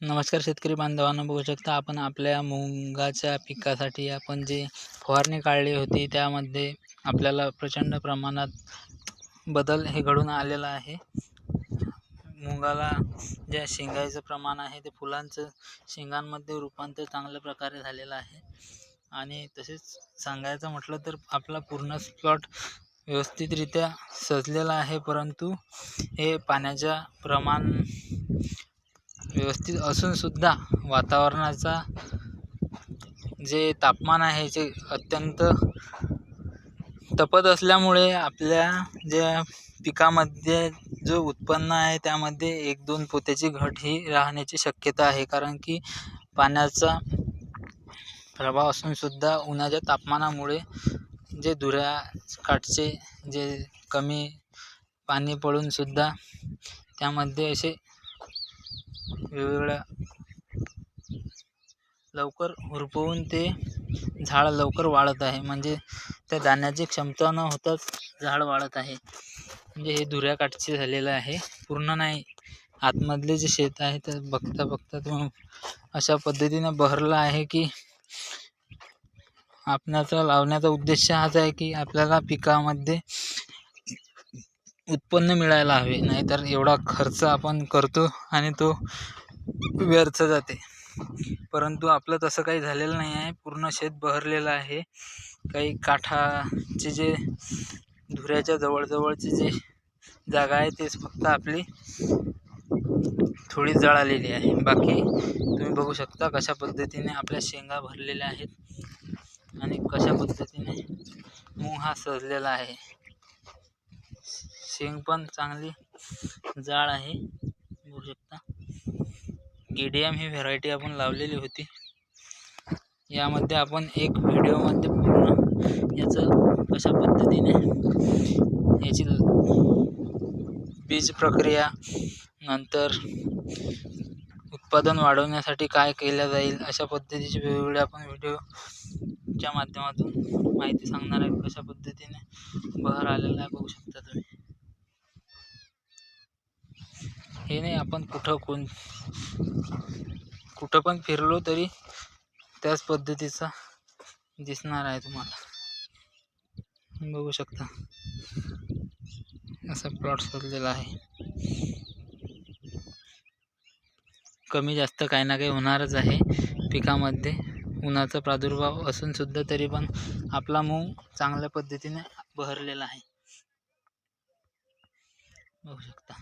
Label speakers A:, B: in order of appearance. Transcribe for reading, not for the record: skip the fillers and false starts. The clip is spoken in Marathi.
A: नमस्कार शेतकरी बांधवांनो, बघू शकता आपण आपल्या मुगाच्या पिकासाठी आपण जे फवारणी काढली होती त्यामध्ये आपल्याला प्रचंड प्रमाणात बदल हे घडून आलेला आहे. मुगाला जे शेंगाचं प्रमाण आहे ते फुलांचं शेंगांमध्ये रूपांतर चांगल्या प्रकारे झालेलं आहे. आणि तसेच सांगायचं म्हटलं तर आपला पूर्ण प्लॉट व्यवस्थितरित्या सजलेला आहे, परंतु हे पाण्याच्या प्रमाण व्यवस्थित असून सुद्धा वातावरणाचा जे तापमान आहे जे अत्यंत तपत असल्यामुळे आपल्या ज्या पिकामध्ये जो उत्पन्न आहे त्यामध्ये 1-2 पोत्याची घट ही राहण्याची शक्यता आहे. कारण की पाण्याचा प्रभाव असून सुद्धा उन्हाच्या तापमानामुळे जे दुऱ्याकाठचे जे कमी पाणी पडून सुद्धा त्यामध्ये असे वेगवेगळ्या लवकर हुरपवून ते झाड लवकर वाढत आहे. म्हणजे त्या दाण्याची क्षमता न होताच झाड वाढत आहे. म्हणजे हे दुऱ्याकाठचे झालेलं आहे, पूर्ण नाही. आतमधले जे शेत आहे ते बघता बघता अशा पद्धतीने बहरलं आहे की आपणाचा लावण्याचा उद्देश हाच आहे की आपल्याला पिकामध्ये उत्पन्न मिळायला हवे, नाहीतर एवढा खर्च आपण करतो आणि तो व्यर्थ जाते. परंतु आपलं तसं काही झालेलं नाही आहे. पूर्ण शेत बहरलेलं आहे. काही काठाचे जे धुऱ्याच्या जवळजवळची जे जागा आहे तेच फक्त आपली थोडी जळालेली आहे. बाकी तुम्ही बघू शकता कशा पद्धतीने आपल्या शेंगा भरलेल्या आहेत आणि कशा पद्धतीने मूग हा सजलेला आहे. शेंग पण चांगली जाड आहे, बघू शकता. केडीएम ही व्हेरायटी आपण लावलेली होती. यामध्ये आपण एक व्हिडिओमध्ये पूर्ण याचं कशा पद्धतीने याची बीज प्रक्रिया, नंतर उत्पादन वाढवण्यासाठी काय केलं जाईल अशा पद्धतीचे वेगवेगळे आपण व्हिडिओच्या माध्यमातून माहिती सांगणार आहे. कशा पद्धतीने बहर आलेला आहे बघू शकता तुम्ही. हे नाही आपण कुठं पण फिरलो तरी त्याच पद्धतीचा दिसणार आहे तुम्हाला, बघू शकता. असा प्लॉट सजलेला आहे. कमी जास्त काही ना काही होणारच आहे पिकामध्ये. उन्हाचा प्रादुर्भाव असून सुद्धा तरी पण आपला मूग चांगल्या पद्धतीने बहरलेला आहे, बघू शकता.